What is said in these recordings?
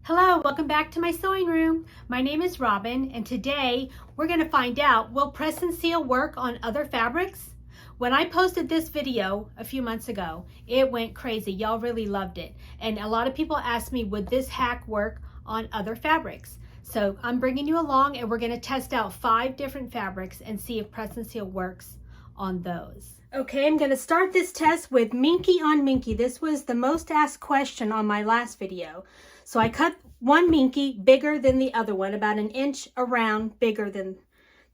Hello, welcome back to my sewing room. My name is Robyn, and today we're going to find out, will press and seal work on other fabrics? When I posted this video a few months ago, it went crazy. Y'all really loved it. And a lot of people asked me, would this hack work on other fabrics? So I'm bringing you along and we're going to test out 5 different fabrics and see if press and seal works on those. Okay, I'm going to start this test with Minky on Minky. This was the most asked question on my last video. So I cut one Minky bigger than the other one, about an inch around bigger than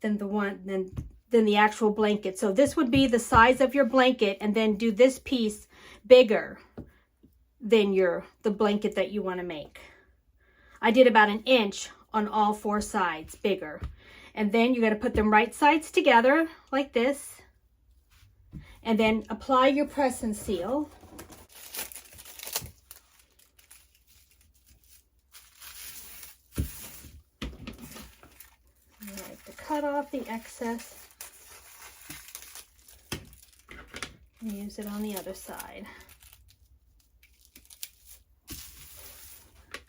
the actual blanket. So this would be the size of your blanket, and then do this piece bigger than the blanket that you want to make. I did about an inch on all 4 sides bigger. And then you're going to put them right sides together like this. And then apply your press and seal. All right, to cut off the excess. And use it on the other side.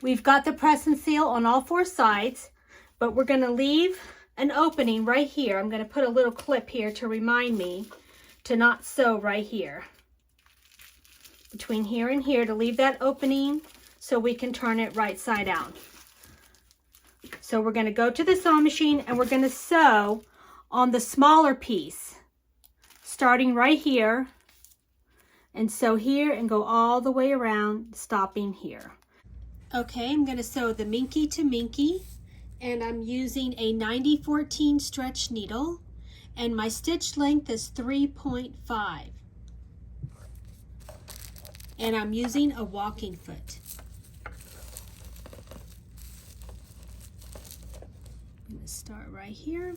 We've got the press and seal on all 4 sides, but we're going to leave an opening right here. I'm going to put a little clip here to remind me to not sew right here. Between here and here, to leave that opening so we can turn it right side out. So we're going to go to the sewing machine and we're going to sew on the smaller piece, starting right here, and sew here and go all the way around, stopping here. Okay, I'm going to sew the Minky to Minky, and I'm using a 90-14 stretch needle, and my stitch length is 3.5. And I'm using a walking foot. I'm going to start right here.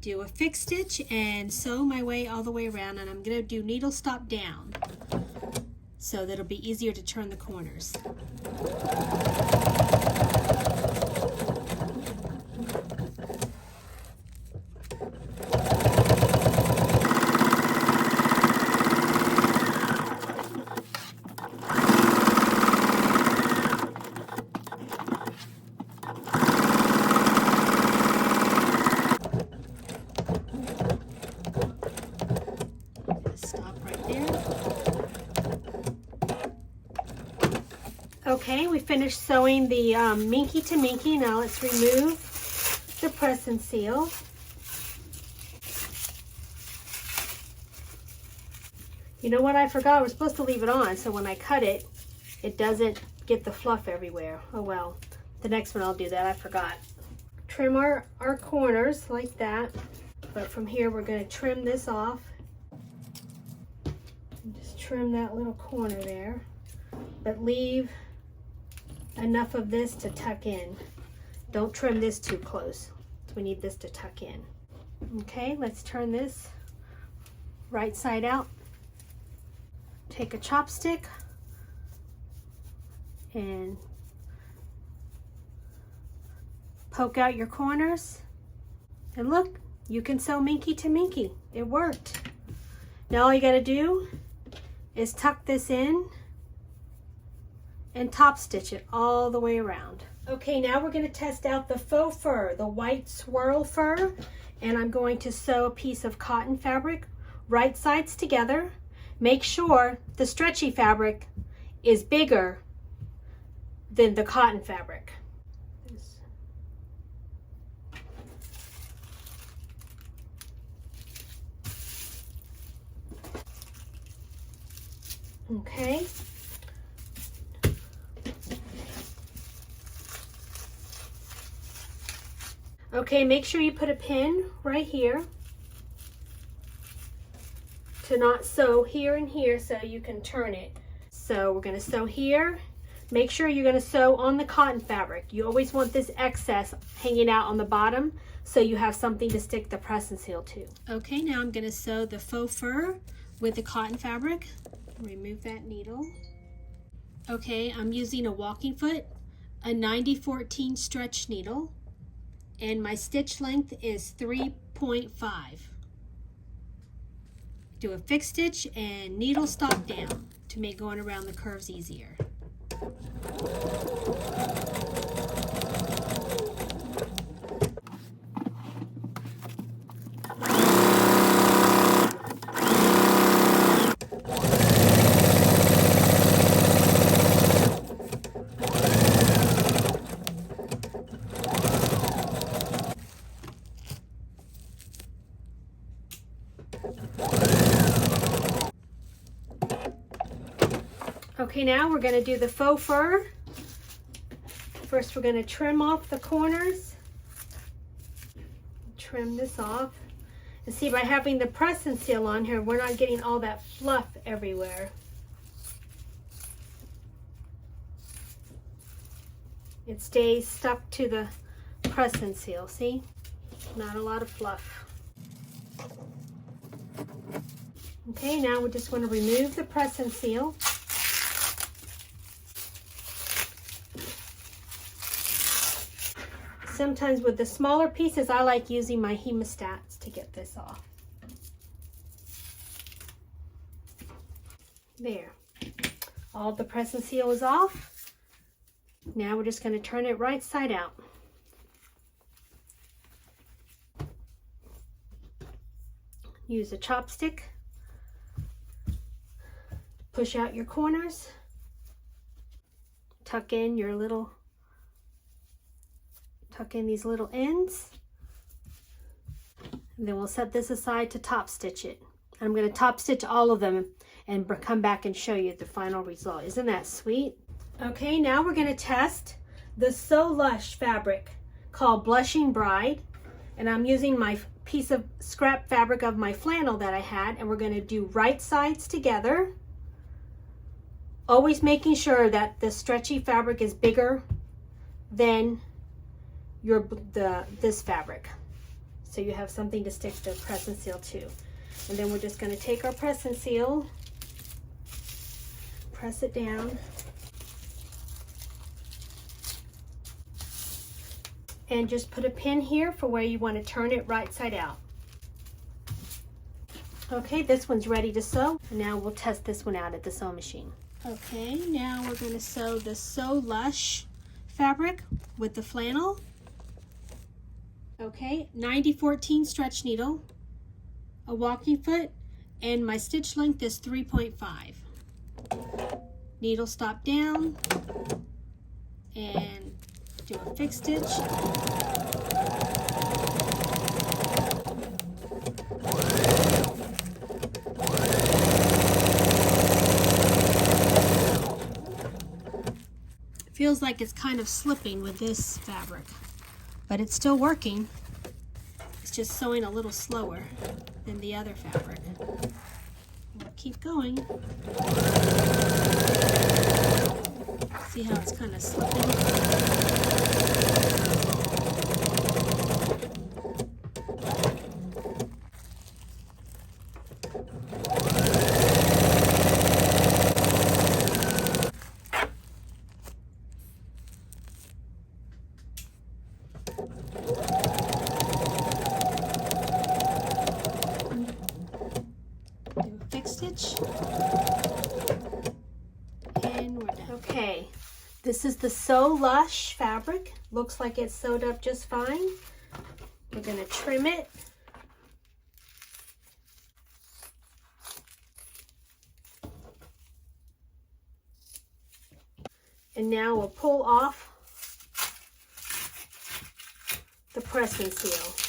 Do a fixed stitch and sew my way all the way around, and I'm going to do needle stop down so that it'll be easier to turn the corners. Okay, we finished sewing the Minky to Minky. Now let's remove the press and seal. You know what I forgot? We're supposed to leave it on so when I cut it, it doesn't get the fluff everywhere. Oh well, the next one I'll do that. I forgot. Trim our corners like that. But from here we're going to trim this off. And just trim that little corner there. But leave enough of this to tuck in. Don't trim this too close. We need this to tuck in. Okay, let's turn this right side out. Take a chopstick and poke out your corners. And look, you can sew Minky to Minky. It worked. Now all you gotta do is tuck this in and top stitch it all the way around. Okay, now we're going to test out the faux fur, the white swirl fur, and I'm going to sew a piece of cotton fabric right sides together. Make sure the stretchy fabric is bigger than the cotton fabric. Okay. Okay, make sure you put a pin right here to not sew here and here so you can turn it. So we're going to sew here. Make sure you're going to sew on the cotton fabric. You always want this excess hanging out on the bottom so you have something to stick the press and seal to. Okay, now I'm going to sew the faux fur with the cotton fabric. Remove that needle. Okay, I'm using a walking foot, a 90-14 stretch needle, and my stitch length is 3.5. Do a fixed stitch and needle stop down to make going around the curves easier. Okay, now we're going to do the faux fur. First, we're going to trim off the corners. Trim this off. And see, by having the PressNSeal on here, we're not getting all that fluff everywhere. It stays stuck to the PressNSeal, see? Not a lot of fluff. Okay, now we're just going to remove the PressNSeal. Sometimes with the smaller pieces, I like using my hemostats to get this off. There. All the PressNSeal is off. Now we're just going to turn it right side out. Use a chopstick. Push out your corners. Tuck in these little ends. And then we'll set this aside to top stitch it. And I'm going to top stitch all of them and come back and show you the final result. Isn't that sweet? Okay, now we're going to test the So Lush fabric called Blushing Bride. And I'm using my piece of scrap fabric of my flannel that I had, and we're going to do right sides together. Always making sure that the stretchy fabric is bigger than this fabric, so you have something to stick the PressNSeal to. And then we're just going to take our PressNSeal, press it down, and just put a pin here for where you want to turn it right side out. Okay, this one's ready to sew. Now we'll test this one out at the sewing machine. Okay, now we're going to sew the So Lush fabric with the flannel. Okay, 90-14 stretch needle, a walking foot, and my stitch length is 3.5. Needle stop down and do a fixed stitch. Feels like it's kind of slipping with this fabric, but it's still working. It's just sewing a little slower than the other fabric. We'll keep going. See how it's kind of slipping? Stitch, and we're done. Okay, this is the So Lush fabric. Looks like it's sewed up just fine. We're going to trim it. And now we'll pull off the PressNSeal.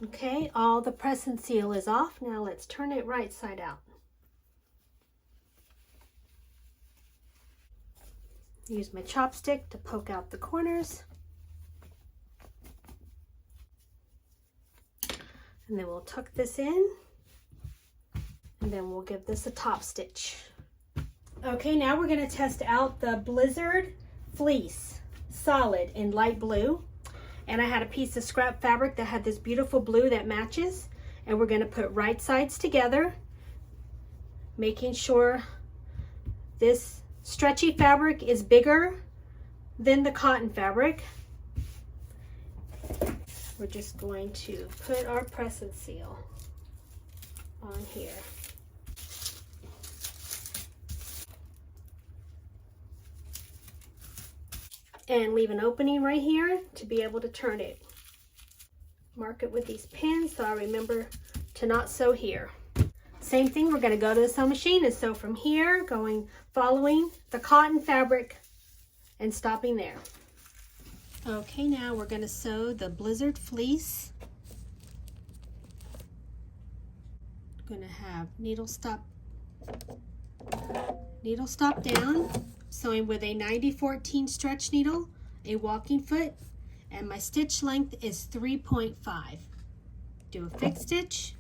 Okay, all the PressNSeal is off. Now let's turn it right side out. Use my chopstick to poke out the corners. And then we'll tuck this in. And then we'll give this a top stitch. Okay, now we're going to test out the Blizzard Fleece Solid in light blue. And I had a piece of scrap fabric that had this beautiful blue that matches. And we're going to put right sides together, making sure this stretchy fabric is bigger than the cotton fabric. we're just going to put our press and seal on here. And leave an opening right here to be able to turn it. Mark it with these pins so I remember to not sew here. Same thing, we're going to go to the sewing machine and sew from here, following the cotton fabric and stopping there. Okay, now we're going to sew the Blizzard Fleece. I'm going to have needle stop down, sewing with a 90-14 stretch needle, a walking foot, and my stitch length is 3.5. Do a fixed stitch.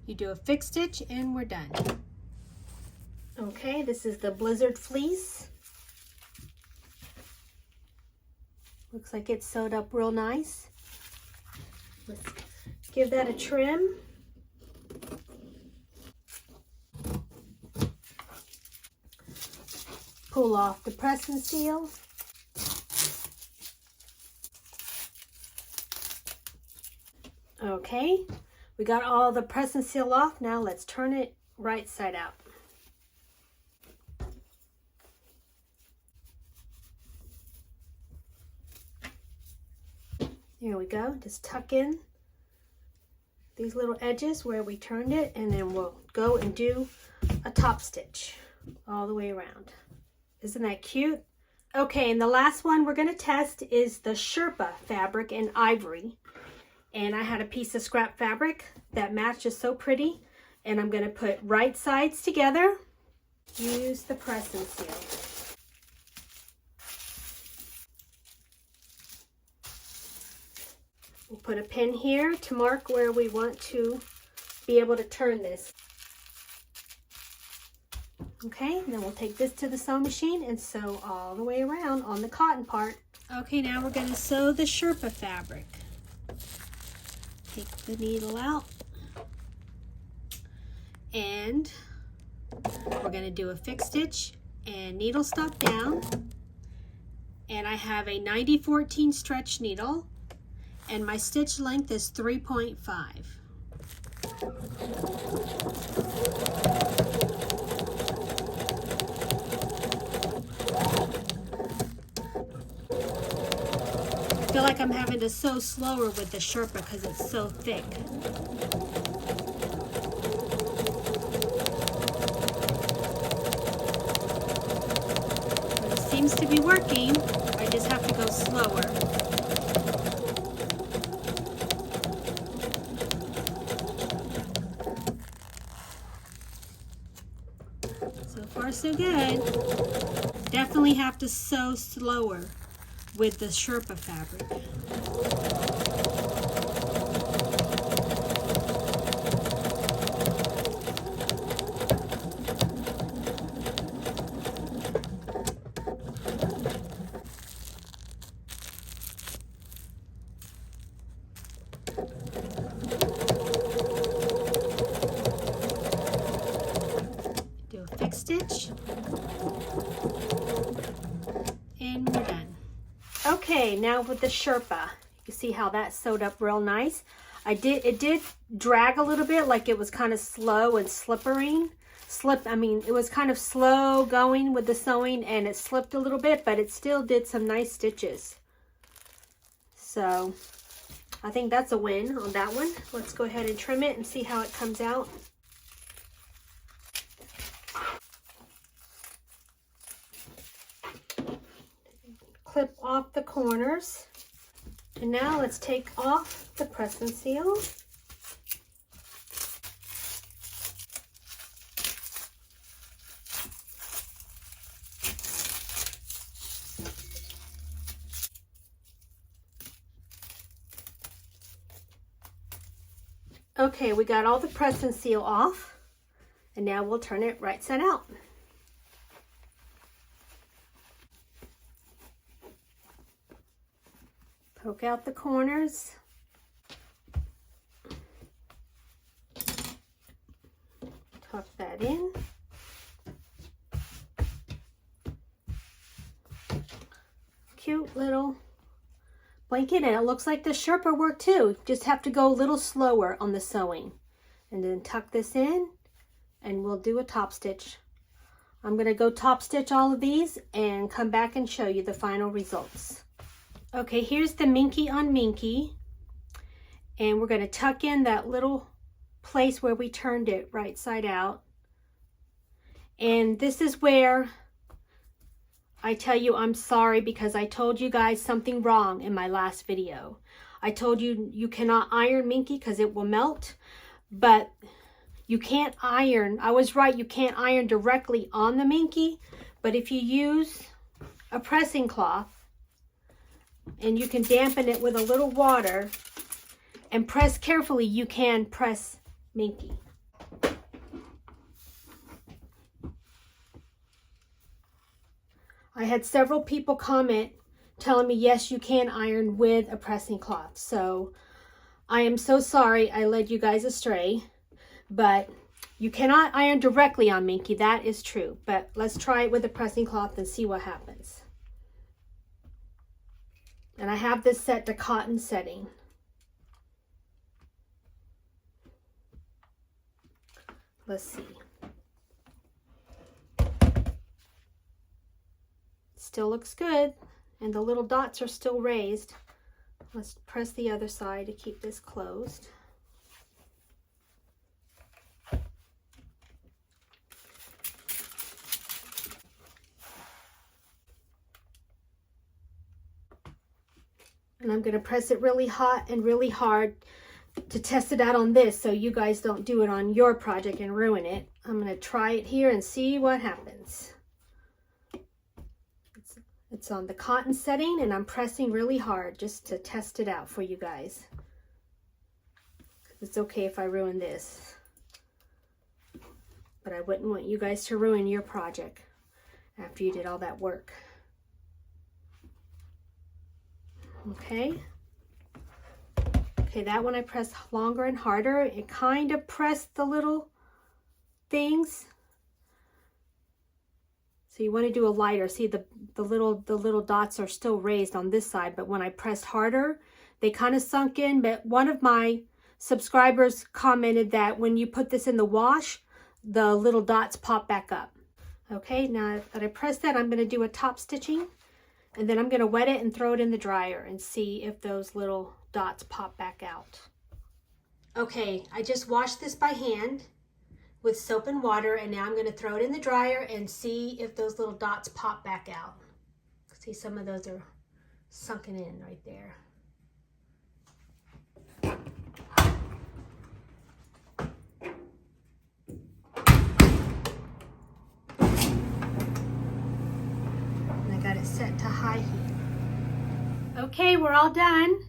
You do a fixed stitch and we're done. Okay, this is the Blizzard Fleece. Looks like it's sewed up real nice. Let's give that a trim. Pull off the press and seal. Okay, we got all the press and seal off. Now let's turn it right side out. There we go. Just tuck in these little edges where we turned it, and then we'll go and do a top stitch all the way around. Isn't that cute? Okay, and the last one we're going to test is the Sherpa fabric in ivory. And I had a piece of scrap fabric that matches so pretty, and I'm going to put right sides together. Use the press and seal. We'll put a pin here to mark where we want to be able to turn this. Okay, then we'll take this to the sewing machine and sew all the way around on the cotton part. Okay, now we're going to sew the Sherpa fabric. Take the needle out, and we're going to do a fixed stitch and needle stop down. And I have a 90-14 stretch needle, and my stitch length is 3.5. I feel like I'm having to sew slower with the Sherpa because it's so thick. But it seems to be working. I just have to go slower. So far so good. Definitely have to sew slower with the Sherpa fabric. Do a fixed stitch, and we're done. Okay, now with the Sherpa, you see how that's sewed up real nice. It did drag a little bit, like it was kind of slow and slippery. It was kind of slow going with the sewing, and it slipped a little bit, but it still did some nice stitches. So I think that's a win on that one. Let's go ahead and trim it and see how it comes out. Clip off the corners, and now let's take off the press and seal. Okay, we got all the press and seal off, and now we'll turn it right side out. Poke out the corners. Tuck that in. Cute little blanket, and it looks like the Sherpa worked too. Just have to go a little slower on the sewing. And then tuck this in and we'll do a top stitch. I'm going to go top stitch all of these and come back and show you the final results. Okay, here's the Minky on Minky, and we're going to tuck in that little place where we turned it right side out. And this is where I tell you I'm sorry, because I told you guys something wrong in my last video. I told you you cannot iron Minky because it will melt, but you can't iron. I was right, you can't iron directly on the Minky, but if you use a pressing cloth and you can dampen it with a little water and press carefully, you can press Minky. I had several people comment telling me, yes, you can iron with a pressing cloth. So I am so sorry I led you guys astray, but you cannot iron directly on Minky. That is true, but let's try it with a pressing cloth and see what happens. And I have this set to cotton setting. Let's see. Still looks good, and the little dots are still raised. Let's press the other side to keep this closed. And I'm going to press it really hot and really hard to test it out on this, so you guys don't do it on your project and ruin it. I'm going to try it here and see what happens. It's on the cotton setting, and I'm pressing really hard just to test it out for you guys. It's okay if I ruin this, but I wouldn't want you guys to ruin your project after you did all that work. Okay. Okay, that one I pressed longer and harder. It kind of pressed the little things. So you want to do a lighter. See, the little dots are still raised on this side, but when I pressed harder, they kind of sunk in. But one of my subscribers commented that when you put this in the wash, the little dots pop back up. Okay, now that I pressed that, I'm going to do a top stitching, and then I'm going to wet it and throw it in the dryer and see if those little dots pop back out. Okay, I just washed this by hand with soap and water, and now I'm going to throw it in the dryer and see if those little dots pop back out. See, some of those are sunken in right there. And I got it set to high heat. Okay, we're all done.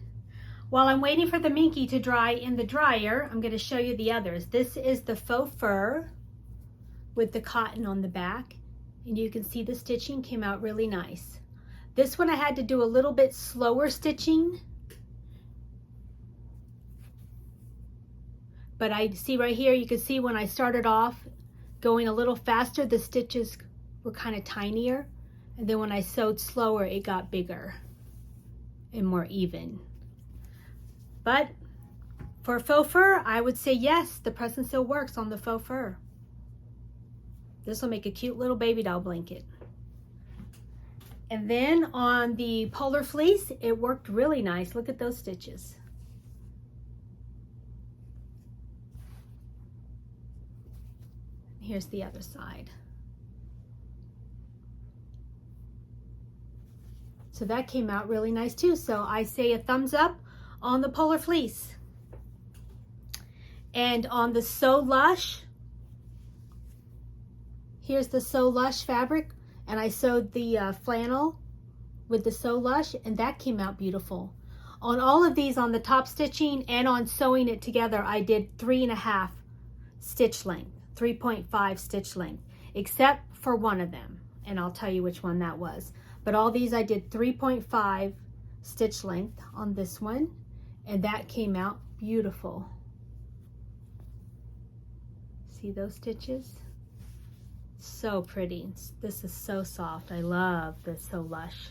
While I'm waiting for the Minky to dry in the dryer, I'm going to show you the others. This is the Faux Fur with the cotton on the back, and you can see the stitching came out really nice. This one I had to do a little bit slower stitching, but I see right here, you can see when I started off going a little faster, the stitches were kind of tinier, and then when I sewed slower, it got bigger and more even. But for Faux Fur, I would say yes, the PressNSeal works on the Faux Fur. This will make a cute little baby doll blanket. And then on the Polar Fleece, it worked really nice. Look at those stitches. Here's the other side. So that came out really nice too. So I say a thumbs up on the Polar Fleece. And on the So Lush, here's the So Lush fabric, and I sewed the flannel with the So Lush, and that came out beautiful. On all of these, on the top stitching and on sewing it together, I did 3.5 stitch length, 3.5 stitch length, except for one of them, and I'll tell you which one that was. But all these I did 3.5 stitch length on this one, and that came out beautiful. See those stitches? So pretty. This is so soft. I love this, so lush.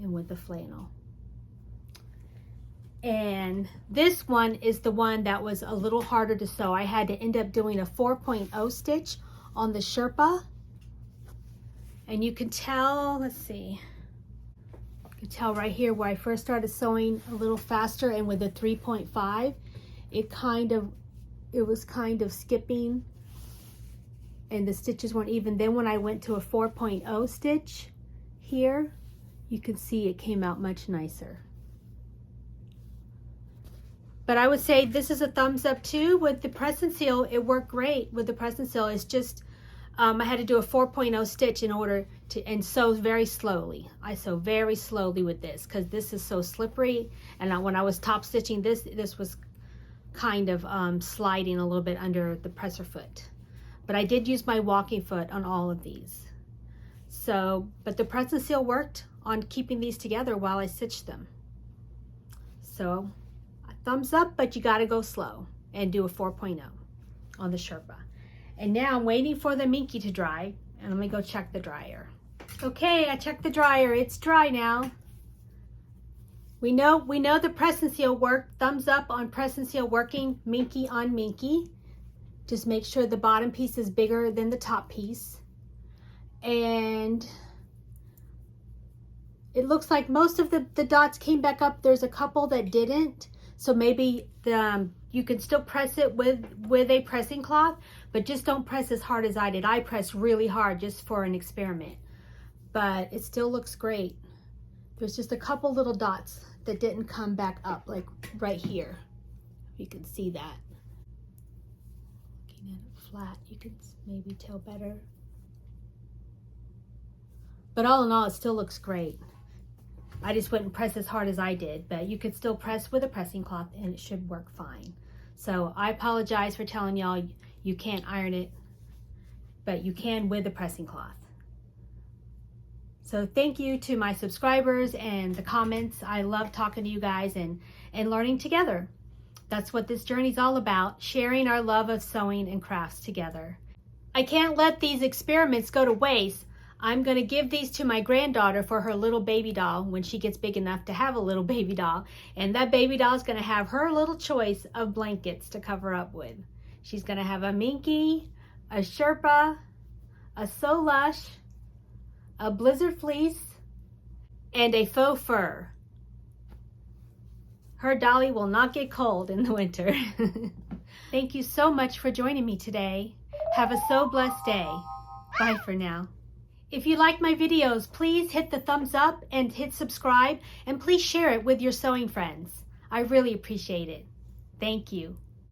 And with the flannel. And this one is the one that was a little harder to sew. I had to end up doing a 4.0 stitch on the Sherpa. And you can tell, let's see, you can tell right here where I first started sewing a little faster, and with the 3.5, it was kind of skipping and the stitches weren't even. Then when I went to a 4.0 stitch here, you can see it came out much nicer. But I would say this is a thumbs up too. With the PressNSeal, it worked great with the PressNSeal. It's just, I had to do a 4.0 stitch in order to, and sew very slowly. I sew very slowly with this because this is so slippery. And when I was top stitching this was kind of sliding a little bit under the presser foot. But I did use my walking foot on all of these. So, but the PressNSeal worked on keeping these together while I stitched them. So, thumbs up, but you gotta go slow and do a 4.0 on the Sherpa. And now I'm waiting for the Minky to dry, and let me go check the dryer. Okay, I checked the dryer. It's dry now. We know the PressNSeal worked. Thumbs up on PressNSeal working. Minky on Minky. Just make sure the bottom piece is bigger than the top piece. And it looks like most of the dots came back up. There's a couple that didn't. So maybe you can still press it with a pressing cloth, but just don't press as hard as I did. I pressed really hard just for an experiment, but it still looks great. There's just a couple little dots that didn't come back up, like right here. You can see that. Looking at it flat, you can maybe tell better. But all in all, it still looks great. I just wouldn't press as hard as I did, but you could still press with a pressing cloth and it should work fine. So I apologize for telling y'all you can't iron it, but you can with a pressing cloth. So thank you to my subscribers and the comments. I love talking to you guys and learning together. That's what this journey's all about, sharing our love of sewing and crafts together. I can't let these experiments go to waste. I'm going to give these to my granddaughter for her little baby doll when she gets big enough to have a little baby doll. And that baby doll is going to have her little choice of blankets to cover up with. She's going to have a Minky, a Sherpa, a So Lush, a Blizzard Fleece, and a Faux Fur. Her dolly will not get cold in the winter. Thank you so much for joining me today. Have a so blessed day. Bye for now. If you like my videos, please hit the thumbs up and hit subscribe, and please share it with your sewing friends. I really appreciate it. Thank you.